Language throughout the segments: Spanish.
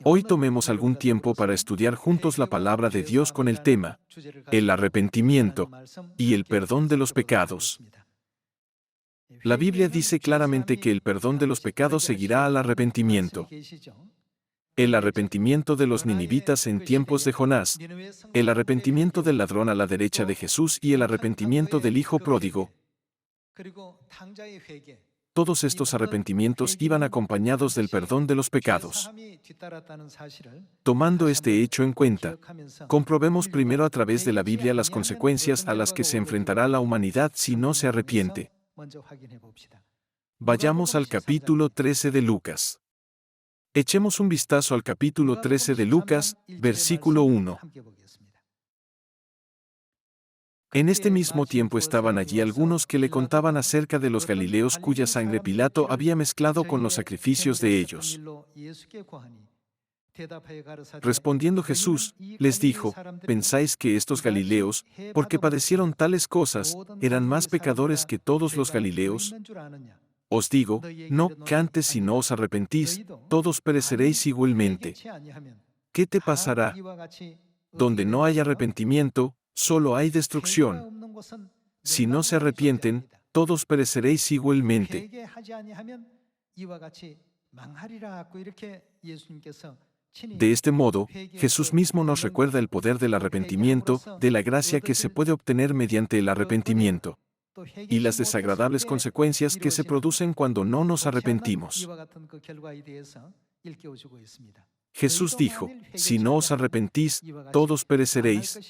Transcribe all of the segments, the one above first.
Hoy tomemos algún tiempo para estudiar juntos la palabra de Dios con el tema, el arrepentimiento y el perdón de los pecados. La Biblia dice claramente que el perdón de los pecados seguirá al arrepentimiento. El arrepentimiento de los ninivitas en tiempos de Jonás, el arrepentimiento del ladrón a la derecha de Jesús y el arrepentimiento del hijo pródigo. Todos estos arrepentimientos iban acompañados del perdón de los pecados. Tomando este hecho en cuenta, comprobemos primero a través de la Biblia las consecuencias a las que se enfrentará la humanidad si no se arrepiente. Vayamos al capítulo 13 de Lucas. Echemos un vistazo al capítulo 13 de Lucas, versículo 1. En este mismo tiempo estaban allí algunos que le contaban acerca de los galileos cuya sangre Pilato había mezclado con los sacrificios de ellos. Respondiendo Jesús, les dijo, ¿pensáis que estos galileos, porque padecieron tales cosas, eran más pecadores que todos los galileos? Os digo, no, que antes si no os arrepentís, todos pereceréis igualmente. ¿Qué te pasará? Donde no hay arrepentimiento, solo hay destrucción. Si no se arrepienten, todos pereceréis igualmente. De este modo, Jesús mismo nos recuerda el poder del arrepentimiento, de la gracia que se puede obtener mediante el arrepentimiento, y las desagradables consecuencias que se producen cuando no nos arrepentimos. Jesús dijo, si no os arrepentís, todos pereceréis.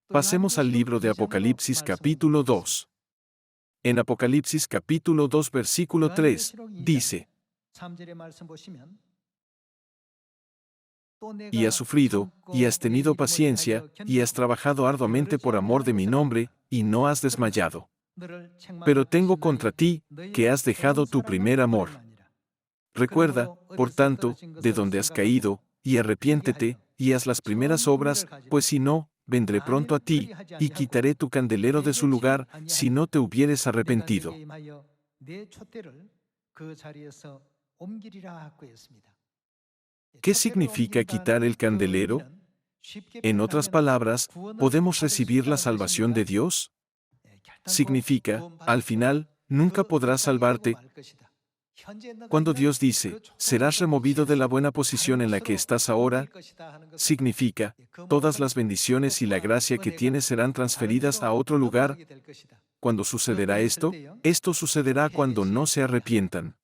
Pasemos al libro de Apocalipsis capítulo 2. En Apocalipsis capítulo 2 versículo 3, dice, y has sufrido, y has tenido paciencia, y has trabajado arduamente por amor de mi nombre, y no has desmayado. Pero tengo contra ti, que has dejado tu primer amor. Recuerda, por tanto, de donde has caído, y arrepiéntete, y haz las primeras obras, pues si no, vendré pronto a ti, y quitaré tu candelero de su lugar, si no te hubieres arrepentido. ¿Qué significa quitar el candelero? En otras palabras, ¿podemos recibir la salvación de Dios? Significa, al final, nunca podrás salvarte. Cuando Dios dice, serás removido de la buena posición en la que estás ahora, significa, todas las bendiciones y la gracia que tienes serán transferidas a otro lugar. ¿Cuándo sucederá esto? Esto sucederá cuando no se arrepientan.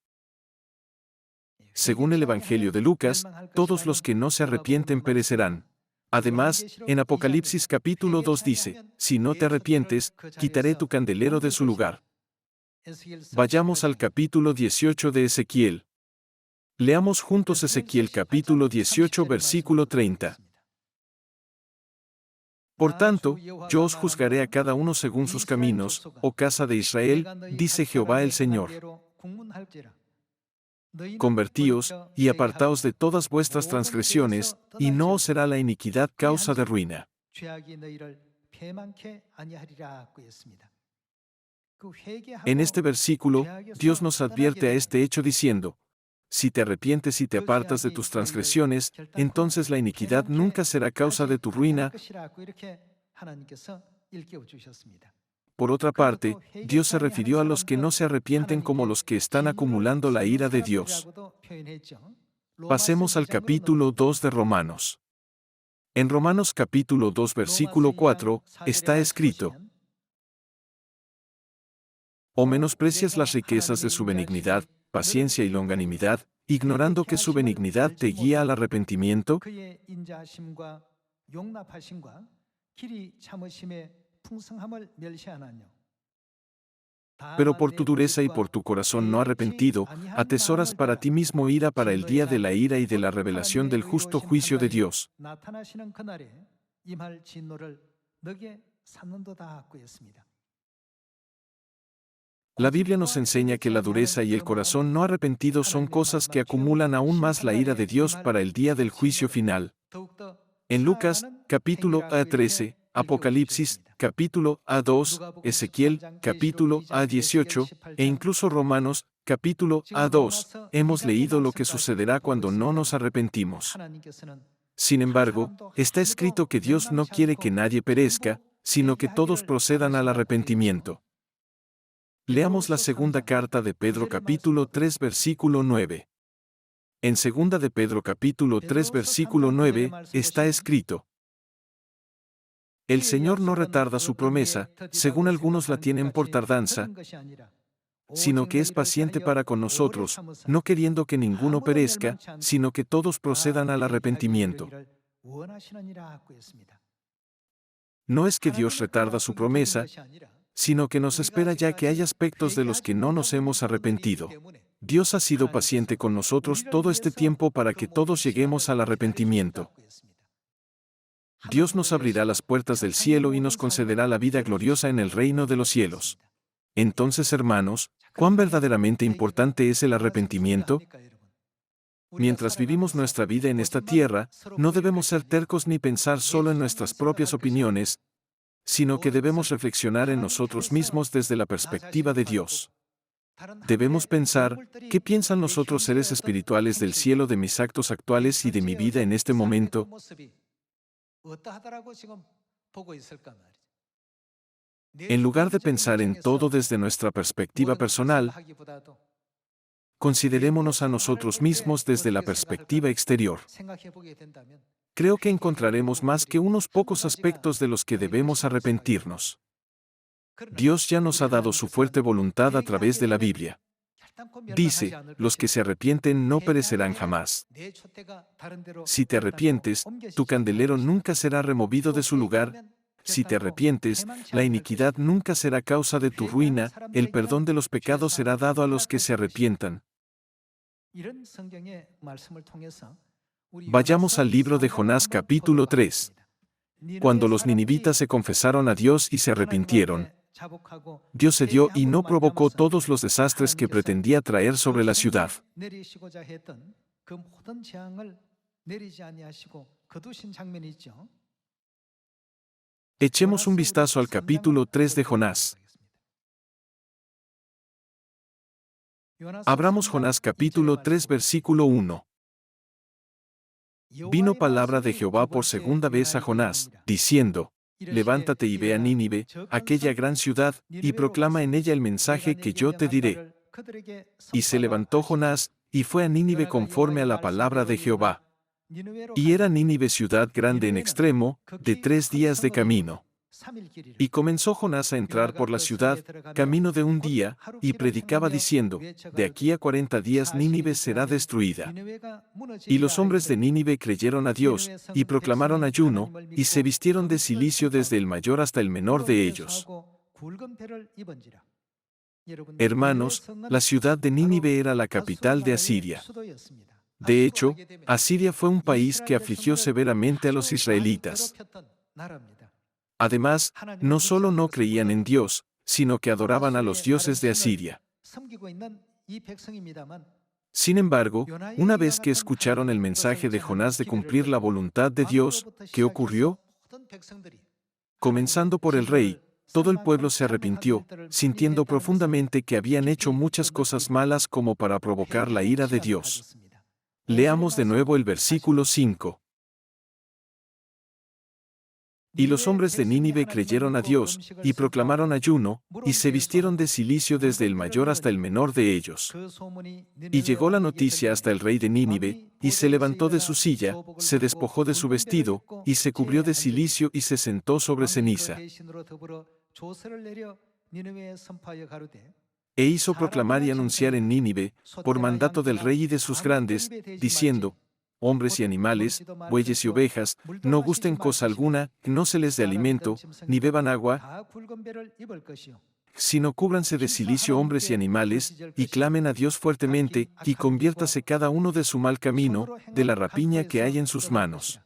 Según el Evangelio de Lucas, todos los que no se arrepienten perecerán. Además, en Apocalipsis capítulo 2 dice, si no te arrepientes, quitaré tu candelero de su lugar. Vayamos al capítulo 18 de Ezequiel. Leamos juntos Ezequiel capítulo 18 versículo 30. Por tanto, yo os juzgaré a cada uno según sus caminos, oh casa de Israel, dice Jehová el Señor. Convertíos, y apartaos de todas vuestras transgresiones, y no os será la iniquidad causa de ruina. En este versículo, Dios nos advierte a este hecho diciendo, si te arrepientes y te apartas de tus transgresiones, entonces la iniquidad nunca será causa de tu ruina. Por otra parte, Dios se refirió a los que no se arrepienten como los que están acumulando la ira de Dios. Pasemos al capítulo 2 de Romanos. En Romanos capítulo 2 versículo 4, está escrito, ¿o menosprecias las riquezas de su benignidad, paciencia y longanimidad, ignorando que su benignidad te guía al arrepentimiento? Pero por tu dureza y por tu corazón no arrepentido, atesoras para ti mismo ira para el día de la ira y de la revelación del justo juicio de Dios. La Biblia nos enseña que la dureza y el corazón no arrepentido son cosas que acumulan aún más la ira de Dios para el día del juicio final. En Lucas, capítulo A13, Apocalipsis, capítulo A2, Ezequiel, capítulo A18, e incluso Romanos, Capítulo A2. Hemos leído lo que sucederá cuando no nos arrepentimos. Sin embargo, está escrito que Dios no quiere que nadie perezca, sino que todos procedan al arrepentimiento. Leamos la segunda carta de Pedro capítulo 3 versículo 9. En segunda de Pedro capítulo 3 versículo 9, está escrito: El Señor no retarda su promesa, según algunos la tienen por tardanza, sino que es paciente para con nosotros, no queriendo que ninguno perezca, sino que todos procedan al arrepentimiento. No es que Dios retarda su promesa, sino que nos espera ya que hay aspectos de los que no nos hemos arrepentido. Dios ha sido paciente con nosotros todo este tiempo para que todos lleguemos al arrepentimiento. Dios nos abrirá las puertas del cielo y nos concederá la vida gloriosa en el reino de los cielos. Entonces, hermanos, ¿cuán verdaderamente importante es el arrepentimiento? Mientras vivimos nuestra vida en esta tierra, no debemos ser tercos ni pensar solo en nuestras propias opiniones, sino que debemos reflexionar en nosotros mismos desde la perspectiva de Dios. Debemos pensar, ¿qué piensan los otros seres espirituales del cielo de mis actos actuales y de mi vida en este momento? En lugar de pensar en todo desde nuestra perspectiva personal, considerémonos a nosotros mismos desde la perspectiva exterior. Creo que encontraremos más que unos pocos aspectos de los que debemos arrepentirnos. Dios ya nos ha dado su fuerte voluntad a través de la Biblia. Dice, los que se arrepienten no perecerán jamás. Si te arrepientes, tu candelero nunca será removido de su lugar. Si te arrepientes, la iniquidad nunca será causa de tu ruina, el perdón de los pecados será dado a los que se arrepientan. Vayamos al libro de Jonás capítulo 3. Cuando los ninivitas se confesaron a Dios y se arrepintieron, Dios cedió y no provocó todos los desastres que pretendía traer sobre la ciudad. Echemos un vistazo al capítulo 3 de Jonás. Abramos Jonás capítulo 3 versículo 1. Vino palabra de Jehová por segunda vez a Jonás, diciendo: Levántate y ve a Nínive, aquella gran ciudad, y proclama en ella el mensaje que yo te diré. Y se levantó Jonás, y fue a Nínive conforme a la palabra de Jehová. Y era Nínive ciudad grande en extremo, de 3 días de camino. Y comenzó Jonás a entrar por la ciudad, camino de un día, y predicaba diciendo: De aquí a 40 días Nínive será destruida. Y los hombres de Nínive creyeron a Dios, y proclamaron ayuno, y se vistieron de cilicio desde el mayor hasta el menor de ellos. Hermanos, la ciudad de Nínive era la capital de Asiria. De hecho, Asiria fue un país que afligió severamente a los israelitas. Además, no solo no creían en Dios, sino que adoraban a los dioses de Asiria. Sin embargo, una vez que escucharon el mensaje de Jonás de cumplir la voluntad de Dios, ¿qué ocurrió? Comenzando por el rey, todo el pueblo se arrepintió, sintiendo profundamente que habían hecho muchas cosas malas como para provocar la ira de Dios. Leamos de nuevo el versículo 5. Y los hombres de Nínive creyeron a Dios, y proclamaron ayuno, y se vistieron de cilicio desde el mayor hasta el menor de ellos. Y llegó la noticia hasta el rey de Nínive, y se levantó de su silla, se despojó de su vestido, y se cubrió de cilicio y se sentó sobre ceniza. E hizo proclamar y anunciar en Nínive, por mandato del rey y de sus grandes, diciendo: Hombres y animales, bueyes y ovejas, no gusten cosa alguna, no se les dé alimento, ni beban agua, sino cúbranse de cilicio hombres y animales, y clamen a Dios fuertemente, y conviértase cada uno de su mal camino, de la rapiña que hay en sus manos.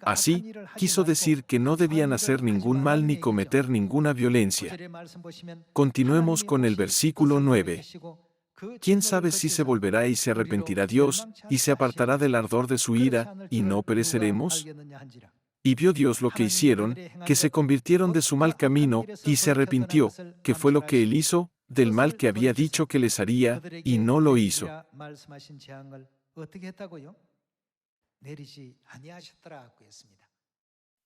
Así, quiso decir que no debían hacer ningún mal ni cometer ninguna violencia. Continuemos con el versículo 9. ¿Quién sabe si se volverá y se arrepentirá Dios, y se apartará del ardor de su ira, y no pereceremos? Y vio Dios lo que hicieron, que se convirtieron de su mal camino, y se arrepintió, que fue lo que él hizo, del mal que había dicho que les haría, y no lo hizo. 말씀하신 재앙을 어떻게 했다고요? 내리지 아니하셨더라고 했습니다.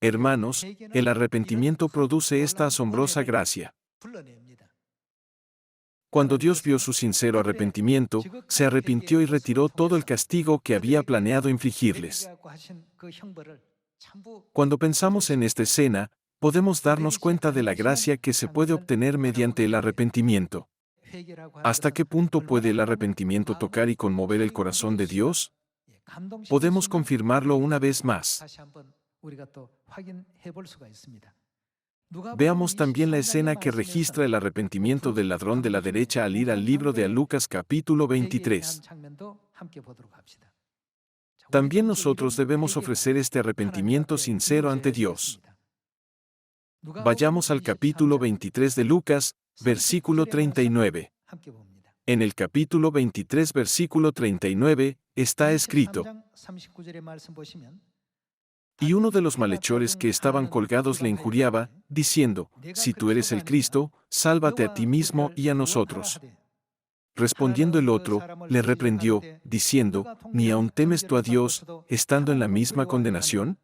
Hermanos, el arrepentimiento produce esta asombrosa gracia. 불러냅니다. Cuando Dios vio su sincero arrepentimiento, se arrepintió y retiró todo el castigo que había planeado infligirles. Cuando pensamos en esta escena, podemos darnos cuenta de la gracia que se puede obtener mediante el arrepentimiento. ¿Hasta qué punto puede el arrepentimiento tocar y conmover el corazón de Dios? Podemos confirmarlo una vez más. Veamos también la escena que registra el arrepentimiento del ladrón de la derecha al ir al libro de Lucas capítulo 23. También nosotros debemos ofrecer este arrepentimiento sincero ante Dios. Vayamos al capítulo 23 de Lucas, versículo 39. En el capítulo 23, versículo 39, está escrito: Y uno de los malhechores que estaban colgados le injuriaba, diciendo: Si tú eres el Cristo, sálvate a ti mismo y a nosotros. Respondiendo el otro, le reprendió, diciendo: ¿Ni aun temes tú a Dios, estando en la misma condenación?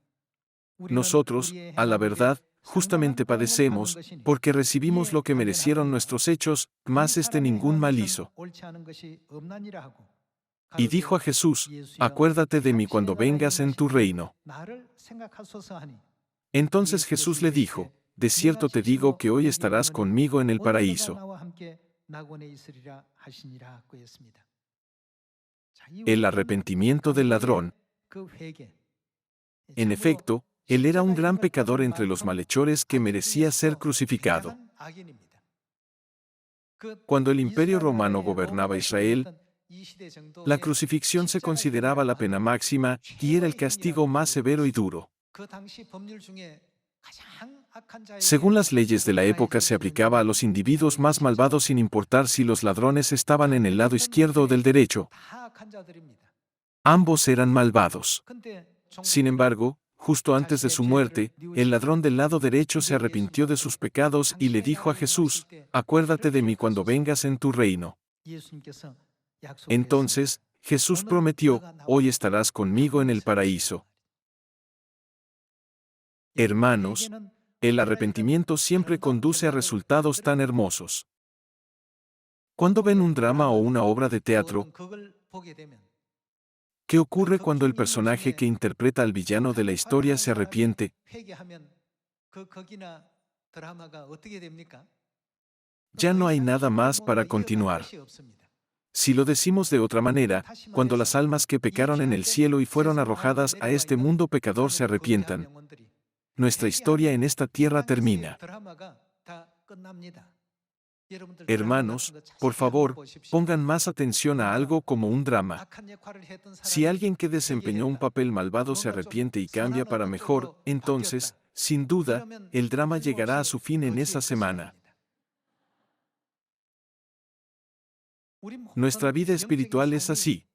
Nosotros, a la verdad, justamente padecemos, porque recibimos lo que merecieron nuestros hechos, mas ningún mal hizo. Y dijo a Jesús: Acuérdate de mí cuando vengas en tu reino. Entonces Jesús le dijo: De cierto te digo que hoy estarás conmigo en el paraíso. El arrepentimiento del ladrón. En efecto, él era un gran pecador entre los malhechores que merecía ser crucificado. Cuando el Imperio Romano gobernaba Israel, la crucifixión se consideraba la pena máxima y era el castigo más severo y duro. Según las leyes de la época, se aplicaba a los individuos más malvados sin importar si los ladrones estaban en el lado izquierdo o del derecho. Ambos eran malvados. Sin embargo, justo antes de su muerte, el ladrón del lado derecho se arrepintió de sus pecados y le dijo a Jesús: Acuérdate de mí cuando vengas en tu reino. Entonces, Jesús prometió: Hoy estarás conmigo en el paraíso. Hermanos, el arrepentimiento siempre conduce a resultados tan hermosos. Cuando ven un drama o una obra de teatro, ¿qué ocurre cuando el personaje que interpreta al villano de la historia se arrepiente? Ya no hay nada más para continuar. Si lo decimos de otra manera, cuando las almas que pecaron en el cielo y fueron arrojadas a este mundo pecador se arrepientan, nuestra historia en esta tierra termina. Hermanos, por favor, pongan más atención a algo como un drama. Si alguien que desempeñó un papel malvado se arrepiente y cambia para mejor, entonces, sin duda, el drama llegará a su fin en esa semana. Nuestra vida espiritual es así.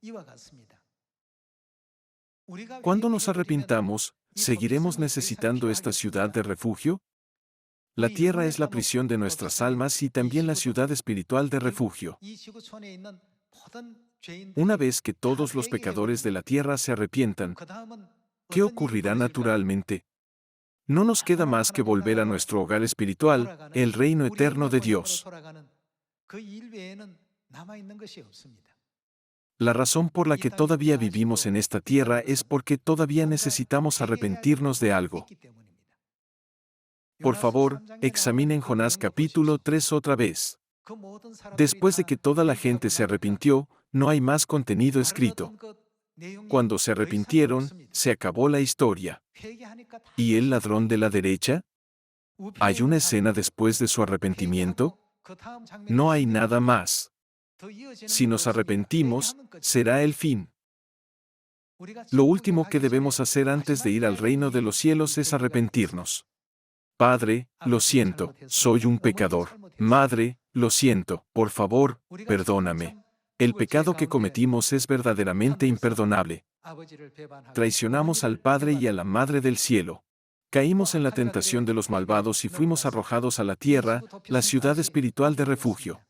Cuando nos arrepintamos, ¿seguiremos necesitando esta ciudad de refugio? La tierra es la prisión de nuestras almas y también la ciudad espiritual de refugio. Una vez que todos los pecadores de la tierra se arrepientan, ¿qué ocurrirá naturalmente? No nos queda más que volver a nuestro hogar espiritual, el reino eterno de Dios. La razón por la que todavía vivimos en esta tierra es porque todavía necesitamos arrepentirnos de algo. Por favor, examinen Jonás capítulo 3 otra vez. Después de que toda la gente se arrepintió, no hay más contenido escrito. Cuando se arrepintieron, se acabó la historia. ¿Y el ladrón de la derecha? ¿Hay una escena después de su arrepentimiento? No hay nada más. Si nos arrepentimos, será el fin. Lo último que debemos hacer antes de ir al reino de los cielos es arrepentirnos. Padre, lo siento, soy un pecador. Madre, lo siento, por favor, perdóname. El pecado que cometimos es verdaderamente imperdonable. Traicionamos al Padre y a la Madre del cielo. Caímos en la tentación de los malvados y fuimos arrojados a la tierra, la ciudad espiritual de refugio.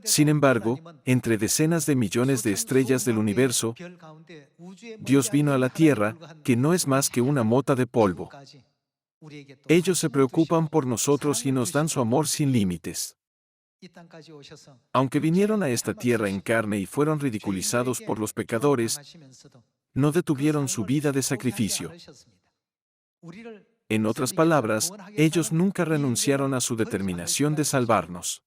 Sin embargo, entre decenas de millones de estrellas del universo, Dios vino a la Tierra, que no es más que una mota de polvo. Ellos se preocupan por nosotros y nos dan su amor sin límites. Aunque vinieron a esta tierra en carne y fueron ridiculizados por los pecadores, no detuvieron su vida de sacrificio. En otras palabras, ellos nunca renunciaron a su determinación de salvarnos.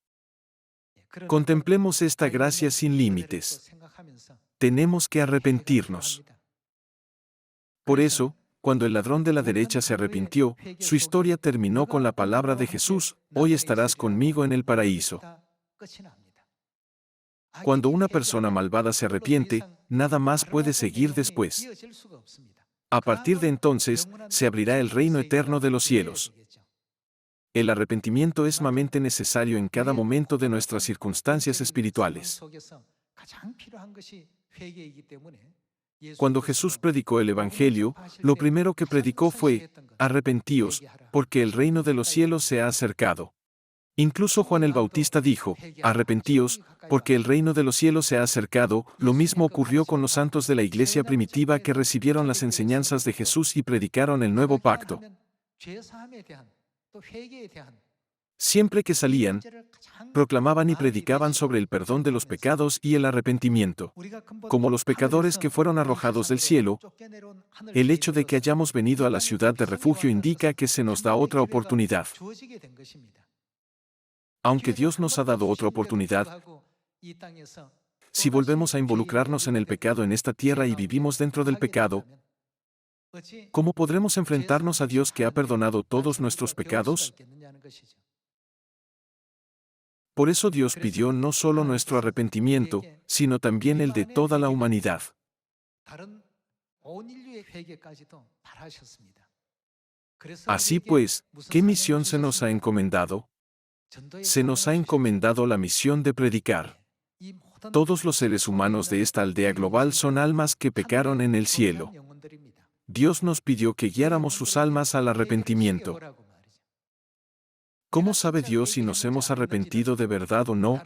Contemplemos esta gracia sin límites. Tenemos que arrepentirnos. Por eso, cuando el ladrón de la derecha se arrepintió, su historia terminó con la palabra de Jesús: hoy estarás conmigo en el paraíso. Cuando una persona malvada se arrepiente, nada más puede seguir después. A partir de entonces, se abrirá el reino eterno de los cielos. El arrepentimiento es sumamente necesario en cada momento de nuestras circunstancias espirituales. Cuando Jesús predicó el Evangelio, lo primero que predicó fue: arrepentíos, porque el reino de los cielos se ha acercado. Incluso Juan el Bautista dijo: arrepentíos, porque el reino de los cielos se ha acercado. Lo mismo ocurrió con los santos de la iglesia primitiva que recibieron las enseñanzas de Jesús y predicaron el nuevo pacto. Siempre que salían, proclamaban y predicaban sobre el perdón de los pecados y el arrepentimiento. Como los pecadores que fueron arrojados del cielo, el hecho de que hayamos venido a la ciudad de refugio indica que se nos da otra oportunidad. Aunque Dios nos ha dado otra oportunidad, si volvemos a involucrarnos en el pecado en esta tierra y vivimos dentro del pecado, ¿cómo podremos enfrentarnos a Dios que ha perdonado todos nuestros pecados? Por eso Dios pidió no solo nuestro arrepentimiento, sino también el de toda la humanidad. Así pues, ¿qué misión se nos ha encomendado? Se nos ha encomendado la misión de predicar. Todos los seres humanos de esta aldea global son almas que pecaron en el cielo. Dios nos pidió que guiáramos sus almas al arrepentimiento. ¿Cómo sabe Dios si nos hemos arrepentido de verdad o no?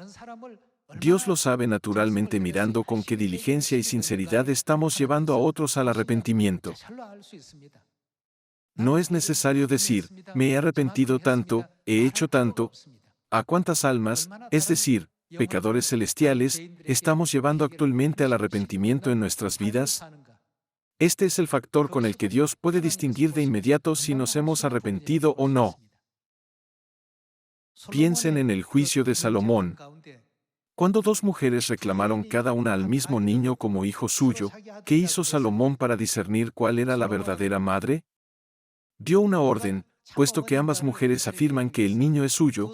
Dios lo sabe naturalmente mirando con qué diligencia y sinceridad estamos llevando a otros al arrepentimiento. No es necesario decir: me he arrepentido tanto, he hecho tanto. ¿A cuántas almas, es decir, pecadores celestiales, estamos llevando actualmente al arrepentimiento en nuestras vidas? Este es el factor con el que Dios puede distinguir de inmediato si nos hemos arrepentido o no. Piensen en el juicio de Salomón. Cuando dos mujeres reclamaron cada una al mismo niño como hijo suyo, ¿qué hizo Salomón para discernir cuál era la verdadera madre? Dio una orden: puesto que ambas mujeres afirman que el niño es suyo,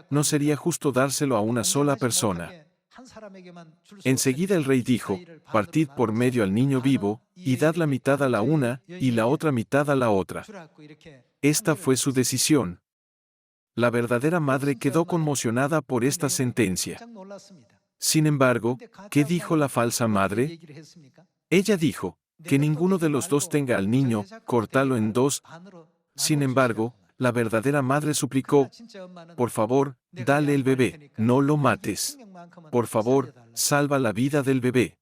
¿no sería justo dárselo a una sola persona? Enseguida el rey dijo: partid por medio al niño vivo, y dad la mitad a la una, y la otra mitad a la otra. Esta fue su decisión. La verdadera madre quedó conmocionada por esta sentencia. Sin embargo, ¿qué dijo la falsa madre? Ella dijo: que ninguno de los dos tenga al niño, córtalo en dos. Sin embargo, la verdadera madre suplicó: por favor, dale el bebé, no lo mates. Por favor, salva la vida del bebé.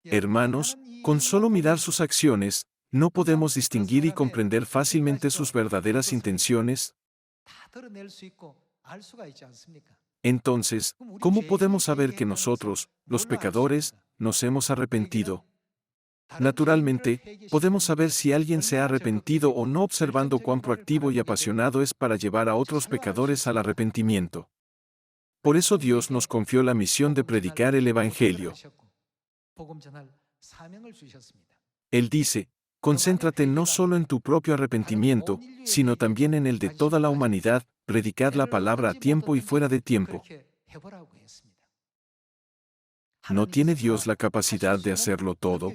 Hermanos, con solo mirar sus acciones, ¿no podemos distinguir y comprender fácilmente sus verdaderas intenciones? Entonces, ¿cómo podemos saber que nosotros, los pecadores, nos hemos arrepentido? Naturalmente, podemos saber si alguien se ha arrepentido o no observando cuán proactivo y apasionado es para llevar a otros pecadores al arrepentimiento. Por eso Dios nos confió la misión de predicar el Evangelio. Él dice: concéntrate no solo en tu propio arrepentimiento, sino también en el de toda la humanidad, predicad la palabra a tiempo y fuera de tiempo. ¿No tiene Dios la capacidad de hacerlo todo?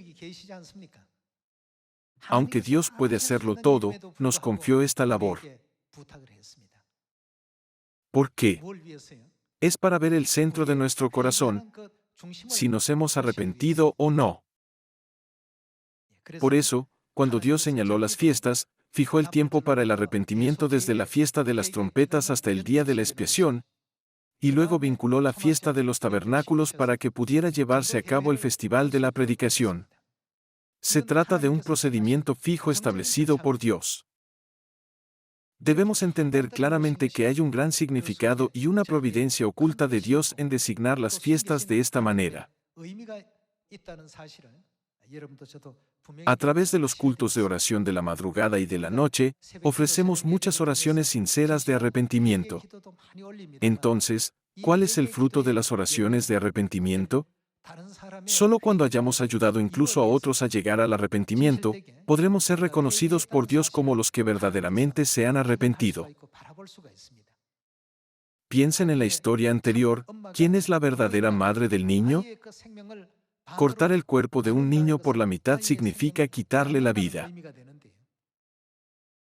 Aunque Dios puede hacerlo todo, nos confió esta labor. ¿Por qué? Es para ver el centro de nuestro corazón, si nos hemos arrepentido o no. Por eso, cuando Dios señaló las fiestas, fijó el tiempo para el arrepentimiento desde la fiesta de las trompetas hasta el día de la expiación, y luego vinculó la fiesta de los tabernáculos para que pudiera llevarse a cabo el festival de la predicación. Se trata de un procedimiento fijo establecido por Dios. Debemos entender claramente que hay un gran significado y una providencia oculta de Dios en designar las fiestas de esta manera. A través de los cultos de oración de la madrugada y de la noche, ofrecemos muchas oraciones sinceras de arrepentimiento. Entonces, ¿cuál es el fruto de las oraciones de arrepentimiento? Solo cuando hayamos ayudado incluso a otros a llegar al arrepentimiento, podremos ser reconocidos por Dios como los que verdaderamente se han arrepentido. Piensen en la historia anterior. ¿Quién es la verdadera madre del niño? Cortar el cuerpo de un niño por la mitad significa quitarle la vida.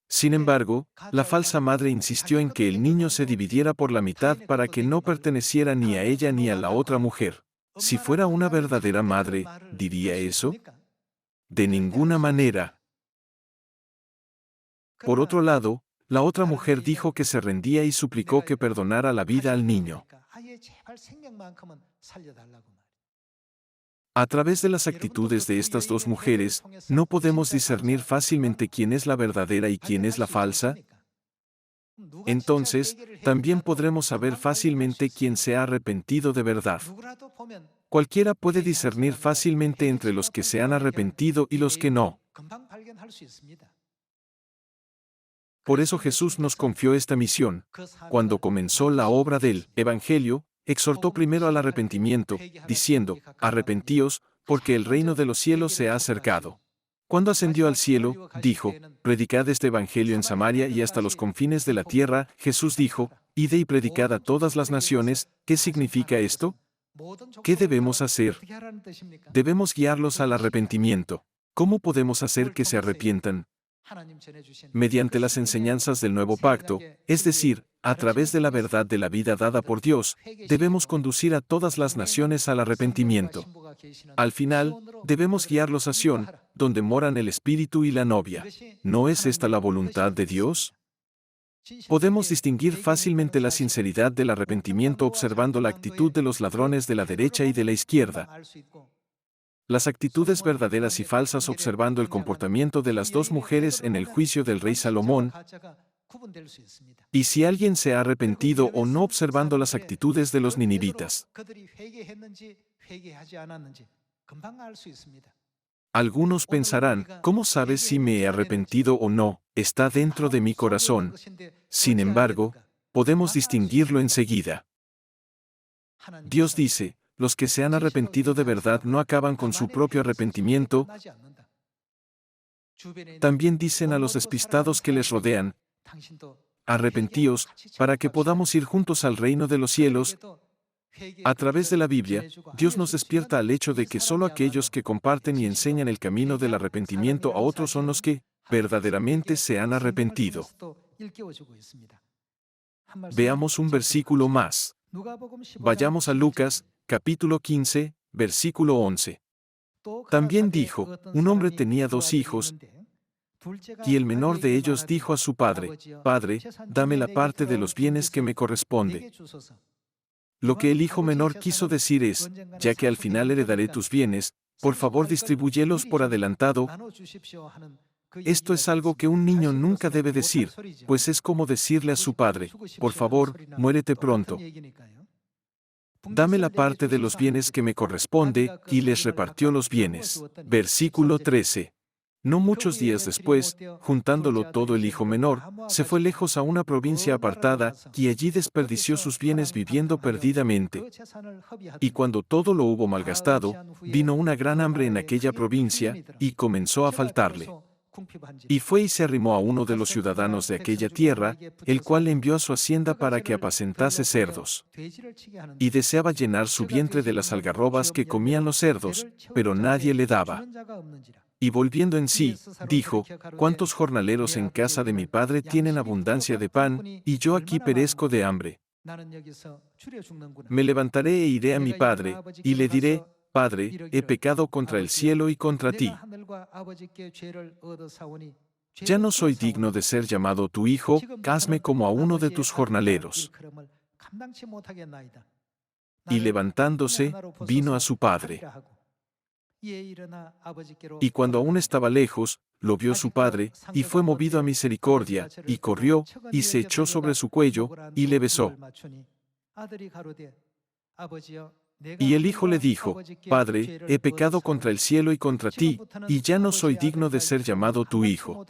Sin embargo, la falsa madre insistió en que el niño se dividiera por la mitad para que no perteneciera ni a ella ni a la otra mujer. Si fuera una verdadera madre, ¿diría eso? De ninguna manera. Por otro lado, la otra mujer dijo que se rendía y suplicó que perdonara la vida al niño. A través de las actitudes de estas dos mujeres, ¿no podemos discernir fácilmente quién es la verdadera y quién es la falsa? Entonces, también podremos saber fácilmente quién se ha arrepentido de verdad. Cualquiera puede discernir fácilmente entre los que se han arrepentido y los que no. Por eso Jesús nos confió esta misión. Cuando comenzó la obra del Evangelio, exhortó primero al arrepentimiento, diciendo, «Arrepentíos, porque el reino de los cielos se ha acercado». Cuando ascendió al cielo, dijo, «Predicad este Evangelio en Samaria y hasta los confines de la tierra». Jesús dijo, «Id y predicad a todas las naciones». ¿Qué significa esto? ¿Qué debemos hacer? Debemos guiarlos al arrepentimiento. ¿Cómo podemos hacer que se arrepientan? Mediante las enseñanzas del nuevo pacto, es decir, a través de la verdad de la vida dada por Dios, debemos conducir a todas las naciones al arrepentimiento. Al final, debemos guiarlos a Sión, donde moran el Espíritu y la novia. ¿No es esta la voluntad de Dios? Podemos distinguir fácilmente la sinceridad del arrepentimiento observando la actitud de los ladrones de la derecha y de la izquierda. Las actitudes verdaderas y falsas observando el comportamiento de las dos mujeres en el juicio del rey Salomón, y si alguien se ha arrepentido o no observando las actitudes de los ninivitas. Algunos pensarán, ¿cómo sabes si me he arrepentido o no? Está dentro de mi corazón. Sin embargo, podemos distinguirlo enseguida. Dios dice, los que se han arrepentido de verdad no acaban con su propio arrepentimiento. También dicen a los despistados que les rodean, arrepentíos, para que podamos ir juntos al reino de los cielos. A través de la Biblia, Dios nos despierta al hecho de que solo aquellos que comparten y enseñan el camino del arrepentimiento a otros son los que verdaderamente se han arrepentido. Veamos un versículo más. Vayamos a Lucas, capítulo 15, versículo 11. También dijo, un hombre tenía 2 hijos, y el menor de ellos dijo a su padre, «Padre, dame la parte de los bienes que me corresponde». Lo que el hijo menor quiso decir es, ya que al final heredaré tus bienes, por favor distribúyelos por adelantado. Esto es algo que un niño nunca debe decir, pues es como decirle a su padre, por favor, muérete pronto. Dame la parte de los bienes que me corresponde, y les repartió los bienes. Versículo 13. No muchos días después, juntándolo todo el hijo menor, se fue lejos a una provincia apartada, y allí desperdició sus bienes viviendo perdidamente. Y cuando todo lo hubo malgastado, vino una gran hambre en aquella provincia, y comenzó a faltarle. Y fue y se arrimó a uno de los ciudadanos de aquella tierra, el cual le envió a su hacienda para que apacentase cerdos. Y deseaba llenar su vientre de las algarrobas que comían los cerdos, pero nadie le daba. Y volviendo en sí, dijo, «¿Cuántos jornaleros en casa de mi padre tienen abundancia de pan, y yo aquí perezco de hambre? Me levantaré e iré a mi padre, y le diré, Padre, he pecado contra el cielo y contra ti. Ya no soy digno de ser llamado tu hijo, hazme como a uno de tus jornaleros». 감당치 못하겠나이다. Y 나를 levantándose, 하나로 보소서 vino a su padre. 하리라 하고. 이에 일어나 아버지께로 Y cuando aún estaba lejos, lo vio su padre, y fue movido a misericordia, y corrió, y se echó sobre su cuello, y le besó. 아들이 가로되 아버지여 Y el hijo le dijo, Padre, he pecado contra el cielo y contra ti, y ya no soy digno de ser llamado tu hijo.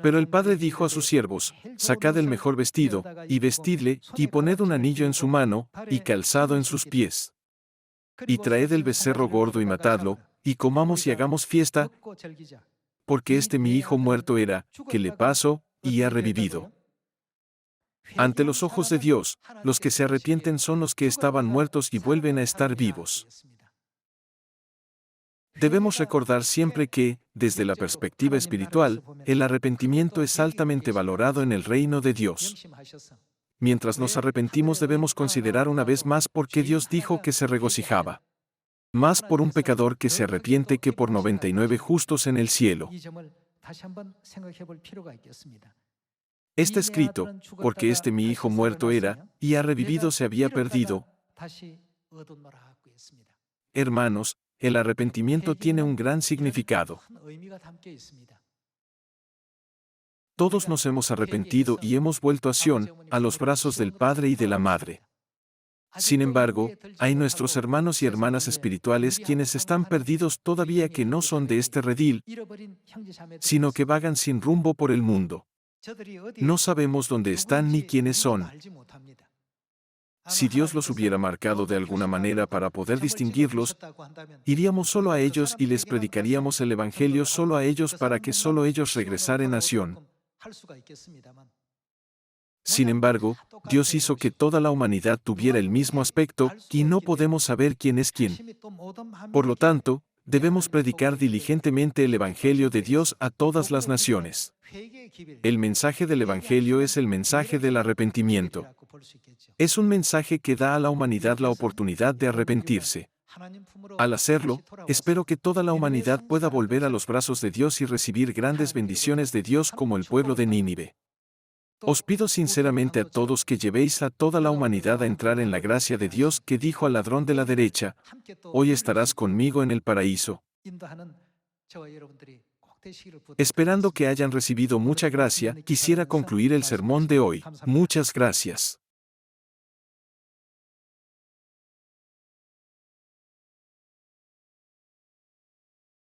Pero el padre dijo a sus siervos, sacad el mejor vestido, y vestidle, y poned un anillo en su mano, y calzado en sus pies. Y traed el becerro gordo y matadlo, y comamos y hagamos fiesta, porque este mi hijo muerto era, que le pasó, y ha revivido. Ante los ojos de Dios, los que se arrepienten son los que estaban muertos y vuelven a estar vivos. Debemos recordar siempre que, desde la perspectiva espiritual, el arrepentimiento es altamente valorado en el reino de Dios. Mientras nos arrepentimos debemos considerar una vez más por qué Dios dijo que se regocijaba. Más por un pecador que se arrepiente que por 99 justos en el cielo. Está escrito, porque este mi hijo muerto era, y ha revivido se había perdido. Hermanos, el arrepentimiento tiene un gran significado. Todos nos hemos arrepentido y hemos vuelto a Sión, a los brazos del Padre y de la Madre. Sin embargo, hay nuestros hermanos y hermanas espirituales quienes están perdidos todavía que no son de este redil, sino que vagan sin rumbo por el mundo. No sabemos dónde están ni quiénes son. Si Dios los hubiera marcado de alguna manera para poder distinguirlos, iríamos solo a ellos y les predicaríamos el Evangelio solo a ellos para que solo ellos regresaran a Sión. Sin embargo, Dios hizo que toda la humanidad tuviera el mismo aspecto, y no podemos saber quién es quién. Por lo tanto, debemos predicar diligentemente el Evangelio de Dios a todas las naciones. El mensaje del Evangelio es el mensaje del arrepentimiento. Es un mensaje que da a la humanidad la oportunidad de arrepentirse. Al hacerlo, espero que toda la humanidad pueda volver a los brazos de Dios y recibir grandes bendiciones de Dios como el pueblo de Nínive. Os pido sinceramente a todos que llevéis a toda la humanidad a entrar en la gracia de Dios que dijo al ladrón de la derecha, hoy estarás conmigo en el paraíso. Esperando que hayan recibido mucha gracia, quisiera concluir el sermón de hoy. Muchas gracias.